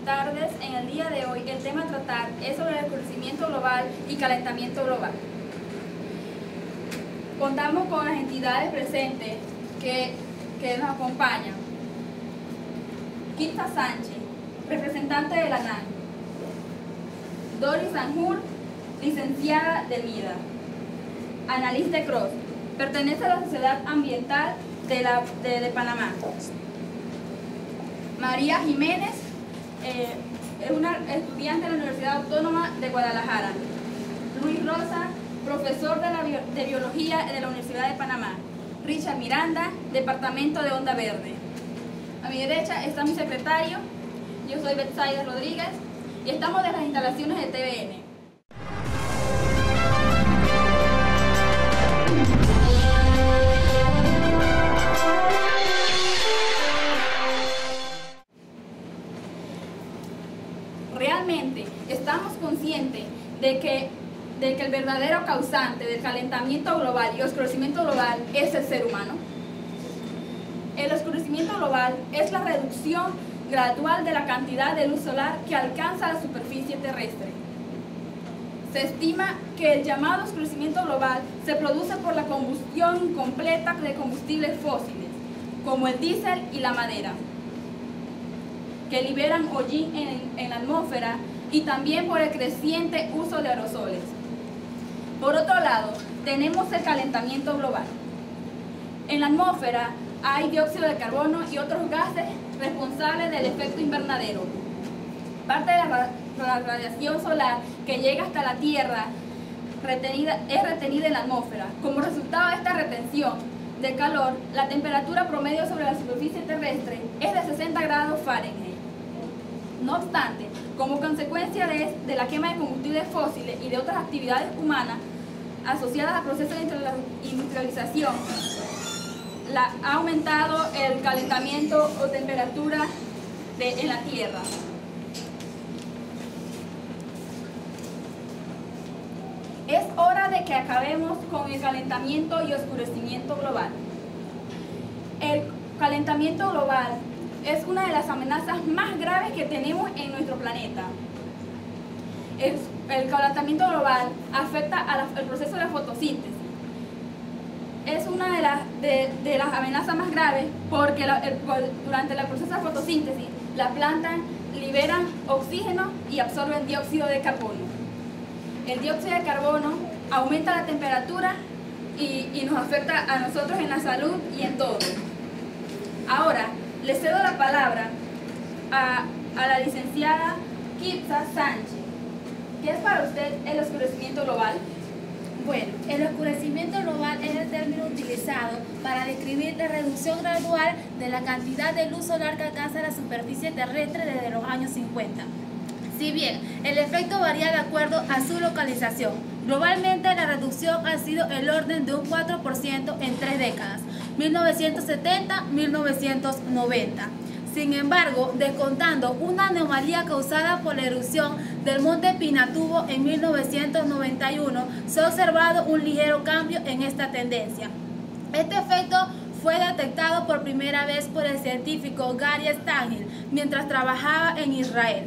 tardes. En el día de hoy el tema a tratar es sobre el oscurecimiento global y calentamiento global. Contamos con las entidades presentes que nos acompañan. Kitsa Sánchez, representante de la ANAN. Doris Sanjur, licenciada de MIDA. Annalise Cross, pertenece a la Sociedad Ambiental de Panamá. María Jiménez, es una estudiante de la Universidad Autónoma de Guadalajara. Luis Rosa, profesor de Biología de la Universidad de Panamá. Richard Miranda, Departamento de Onda Verde. A mi derecha está mi secretario, yo soy Betsaida Rodríguez y estamos de las instalaciones de TVN. Realmente estamos conscientes de que el verdadero causante del calentamiento global y oscurecimiento global es el ser humano. El oscurecimiento global es la reducción gradual de la cantidad de luz solar que alcanza la superficie terrestre. Se estima que el llamado oscurecimiento global se produce por la combustión incompleta de combustibles fósiles, como el diésel y la madera, que liberan hollín en la atmósfera, y también por el creciente uso de aerosoles. Por otro lado, tenemos el calentamiento global. En la atmósfera hay dióxido de carbono y otros gases responsables del efecto invernadero. Parte de la radiación solar que llega hasta la Tierra es retenida en la atmósfera. Como resultado de esta retención de calor, la temperatura promedio sobre la superficie terrestre es de 60 grados Fahrenheit. No obstante, como consecuencia de la quema de combustibles fósiles y de otras actividades humanas asociadas al proceso de industrialización, ha aumentado el calentamiento o temperatura en la Tierra. Es hora de que acabemos con el calentamiento y oscurecimiento global. El calentamiento global es una de las amenazas más graves que tenemos en nuestro planeta. El calentamiento global afecta al proceso de la fotosíntesis. Es una de las amenazas más graves porque durante el proceso de fotosíntesis las plantas liberan oxígeno y absorben dióxido de carbono. El dióxido de carbono aumenta la temperatura y nos afecta a nosotros en la salud y en todo. Ahora, le cedo la palabra a la licenciada Kitsa Sánchez. ¿Qué es para usted el oscurecimiento global? Bueno, el oscurecimiento global es el término utilizado para describir la reducción gradual de la cantidad de luz solar que alcanza la superficie terrestre desde los años 50. Si bien el efecto varía de acuerdo a su localización, globalmente la reducción ha sido el orden de un 4% en 3 décadas, 1970-1990. Sin embargo, descontando una anomalía causada por la erupción del monte Pinatubo en 1991, se ha observado un ligero cambio en esta tendencia. Este efecto fue detectado por primera vez por el científico Gary Stangl mientras trabajaba en Israel.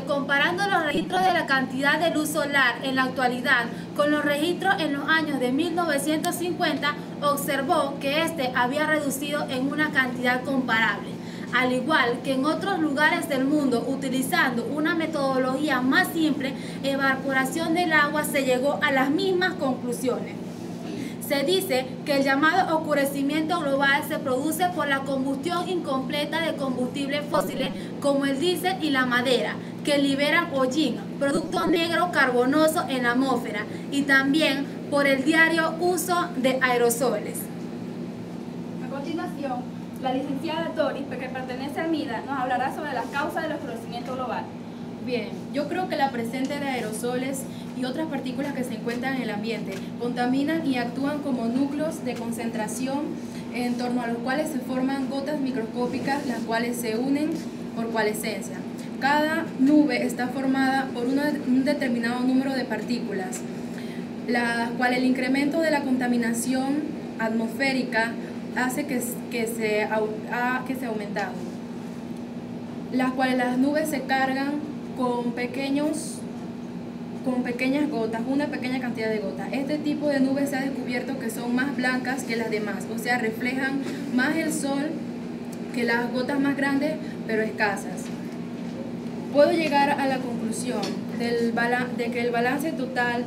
Comparando los registros de la cantidad de luz solar en la actualidad con los registros en los años de 1950, observó que había reducido en una cantidad comparable. Al igual que en otros lugares del mundo, utilizando una metodología más simple, evaporación del agua, se llegó a las mismas conclusiones. Se dice que el llamado oscurecimiento global se produce por la combustión incompleta de combustibles fósiles como el diésel y la madera, que liberan hollín, producto negro carbonoso en la atmósfera, y también por el diario uso de aerosoles. A continuación, la licenciada Doris, que pertenece al MIDA, nos hablará sobre las causas del oscurecimiento global. Bien, yo creo que la presencia de aerosoles y otras partículas que se encuentran en el ambiente contaminan y actúan como núcleos de concentración en torno a los cuales se forman gotas microscópicas, las cuales se unen por coalescencia. Cada nube está formada por un determinado número de partículas, la cual el incremento de la contaminación atmosférica hace que se ha aumentado. las cuales las nubes se cargan con pequeñas gotas, una pequeña cantidad de gotas. Este tipo de nubes se ha descubierto que son más blancas que las demás, o sea, reflejan más el sol que las gotas más grandes, pero escasas. Puedo llegar a la conclusión de que el balance total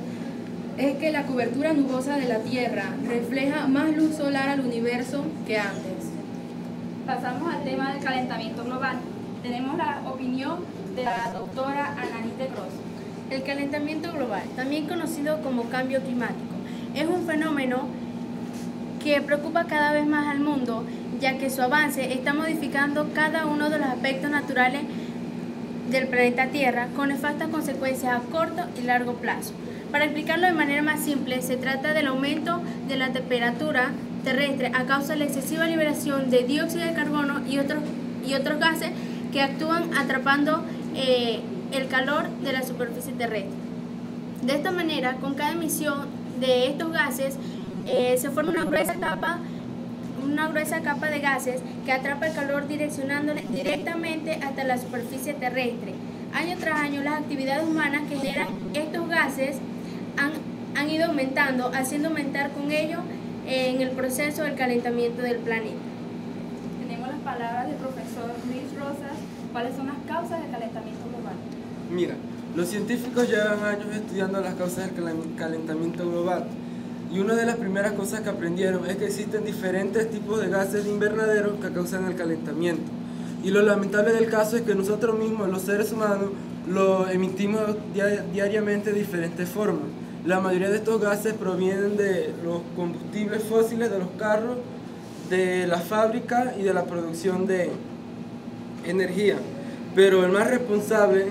es que la cobertura nubosa de la Tierra refleja más luz solar al universo que antes. Pasamos al tema del calentamiento global. Tenemos la opinión de la doctora Ananite Gross. El calentamiento global, también conocido como cambio climático, es un fenómeno que preocupa cada vez más al mundo, ya que su avance está modificando cada uno de los aspectos naturales del planeta Tierra con nefastas consecuencias a corto y largo plazo. Para explicarlo de manera más simple, se trata del aumento de la temperatura terrestre a causa de la excesiva liberación de dióxido de carbono y otros gases que actúan atrapando el calor de la superficie terrestre. De esta manera, con cada emisión de estos gases, se forma una gruesa capa de gases que atrapa el calor direccionándolo directamente hasta la superficie terrestre. Año tras año, las actividades humanas que generan estos gases han ido aumentando, haciendo aumentar con ello en el proceso del calentamiento del planeta. Tenemos las palabras del profesor Luis Rosas. ¿Cuáles son las causas del calentamiento global? Mira, los científicos llevan años estudiando las causas del calentamiento global. Y una de las primeras cosas que aprendieron es que existen diferentes tipos de gases de invernadero que causan el calentamiento. Y lo lamentable del caso es que nosotros mismos, los seres humanos, lo emitimos diariamente de diferentes formas. La mayoría de estos gases provienen de los combustibles fósiles, de los carros, de la fábrica y de la producción de energía. Pero el más responsable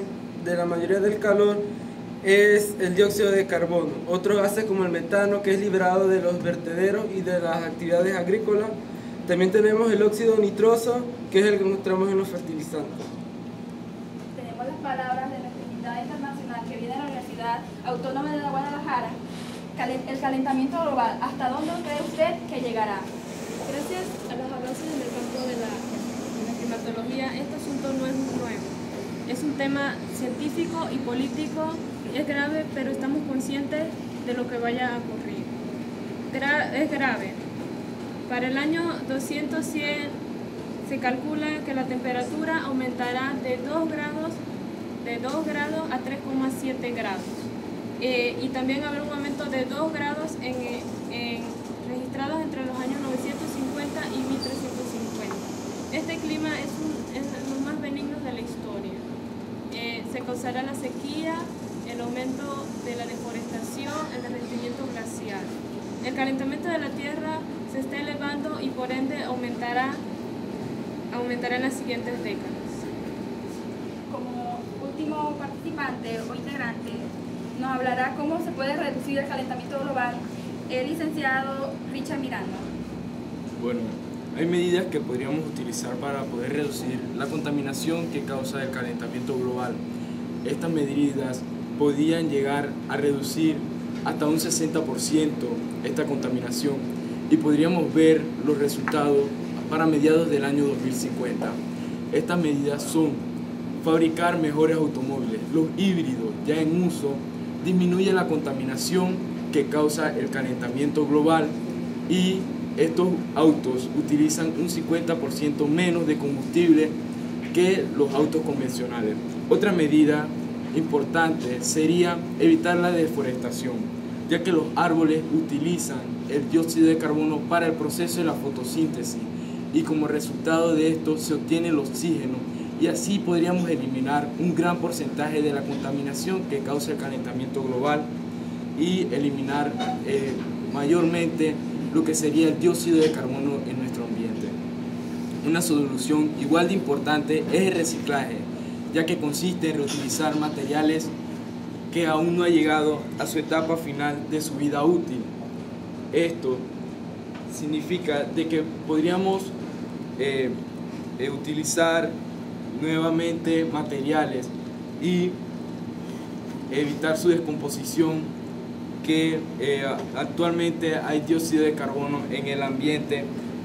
de la mayoría del calor es el dióxido de carbono. Otros gases como el metano, que es liberado de los vertederos y de las actividades agrícolas. También tenemos el óxido nitroso, que es el que encontramos en los fertilizantes. Tenemos las palabras de nuestra invitada internacional que viene de la Universidad Autónoma de Guadalajara. El calentamiento global, ¿hasta dónde cree usted que llegará? Gracias a los avances en el campo de la climatología, este asunto no es nuevo. Es un tema científico y político, es grave, pero estamos conscientes de lo que vaya a ocurrir. Es grave. Para el año 2100 se calcula que la temperatura aumentará de 2 grados a 3,7 grados. Y también habrá un aumento de 2 grados registrados entre los años 950 y 1350. Este clima es los más benignos de la historia. Se causará la sequía, el aumento de la deforestación, el derretimiento glacial. El calentamiento de la Tierra se está elevando y por ende aumentará en las siguientes décadas. Como último participante o integrante, nos hablará cómo se puede reducir el calentamiento global el licenciado Richard Miranda. Bueno, hay medidas que podríamos utilizar para poder reducir la contaminación que causa el calentamiento global. Estas medidas podrían llegar a reducir hasta un 60% esta contaminación y podríamos ver los resultados para mediados del año 2050. Estas medidas son fabricar mejores automóviles. Los híbridos ya en uso disminuyen la contaminación que causa el calentamiento global y estos autos utilizan un 50% menos de combustible que los autos convencionales. Otra medida importante sería evitar la deforestación, ya que los árboles utilizan el dióxido de carbono para el proceso de la fotosíntesis y como resultado de esto se obtiene el oxígeno y así podríamos eliminar un gran porcentaje de la contaminación que causa el calentamiento global y eliminar mayormente lo que sería el dióxido de carbono en nuestro ambiente. Una solución igual de importante es el reciclaje, ya que consiste en reutilizar materiales que aún no ha llegado a su etapa final de su vida útil. Esto significa de que podríamos utilizar nuevamente materiales y evitar su descomposición, que actualmente hay dióxido de carbono en el ambiente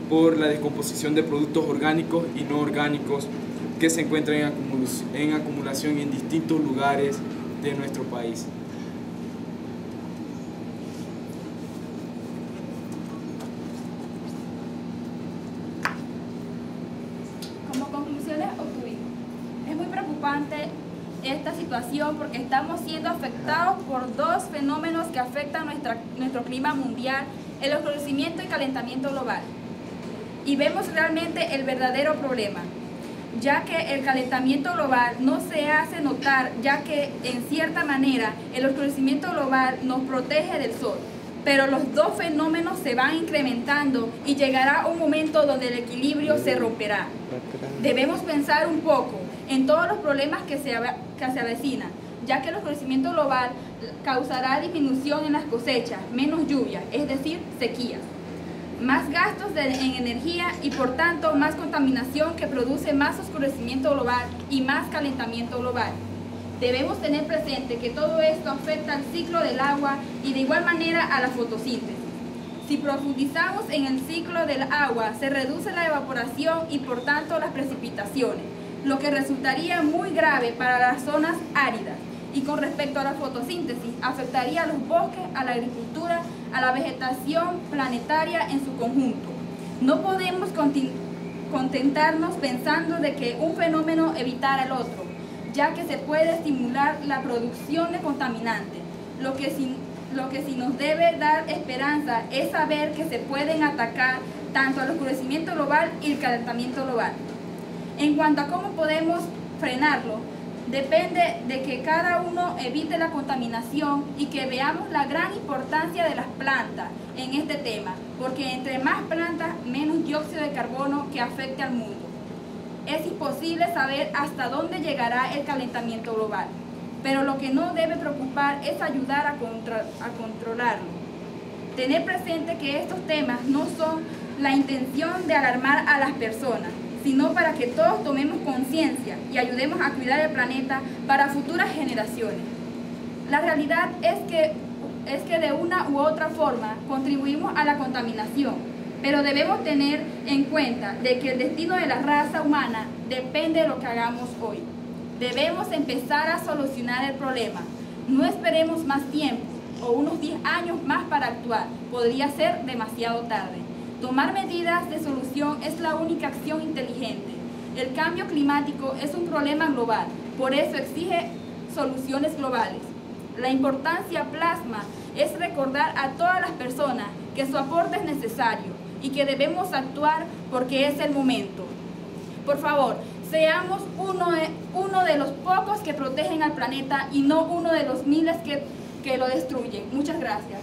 por la descomposición de productos orgánicos y no orgánicos que se encuentran en acumulación en distintos lugares de nuestro país. Como conclusiones obtuvimos, es muy preocupante esta situación porque estamos siendo afectados por dos fenómenos que afectan nuestro clima mundial, el oscurecimiento y calentamiento global. Y vemos realmente el verdadero problema, ya que el calentamiento global no se hace notar, ya que en cierta manera el oscurecimiento global nos protege del sol, pero los dos fenómenos se van incrementando y llegará un momento donde el equilibrio se romperá. Debemos pensar un poco en todos los problemas que se avecinan, ya que el oscurecimiento global causará disminución en las cosechas, menos lluvia, es decir, sequías, más gastos en energía y por tanto más contaminación que produce más oscurecimiento global y más calentamiento global. Debemos tener presente que todo esto afecta al ciclo del agua y de igual manera a la fotosíntesis. Si profundizamos en el ciclo del agua, se reduce la evaporación y por tanto las precipitaciones, lo que resultaría muy grave para las zonas áridas. Y con respecto a la fotosíntesis, afectaría a los bosques, a la agricultura, a la vegetación planetaria en su conjunto. No podemos contentarnos pensando de que un fenómeno evitara el otro, ya que se puede estimular la producción de contaminantes. Lo que sí nos debe dar esperanza es saber que se pueden atacar tanto el oscurecimiento global y el calentamiento global. En cuanto a cómo podemos frenarlo, depende de que cada uno evite la contaminación y que veamos la gran importancia de las plantas en este tema, porque entre más plantas, menos dióxido de carbono que afecte al mundo. Es imposible saber hasta dónde llegará el calentamiento global, pero lo que no debe preocupar es ayudar a controlarlo. Tener presente que estos temas no son la intención de alarmar a las personas, sino para que todos tomemos conciencia y ayudemos a cuidar el planeta para futuras generaciones. La realidad es que de una u otra forma contribuimos a la contaminación, pero debemos tener en cuenta de que el destino de la raza humana depende de lo que hagamos hoy. Debemos empezar a solucionar el problema. No esperemos más tiempo o unos 10 años más para actuar. Podría ser demasiado tarde. Tomar medidas de solución es la única acción inteligente. El cambio climático es un problema global, por eso exige soluciones globales. La importancia plasma es recordar a todas las personas que su aporte es necesario y que debemos actuar porque es el momento. Por favor, seamos uno de los pocos que protegen al planeta y no uno de los miles que lo destruyen. Muchas gracias.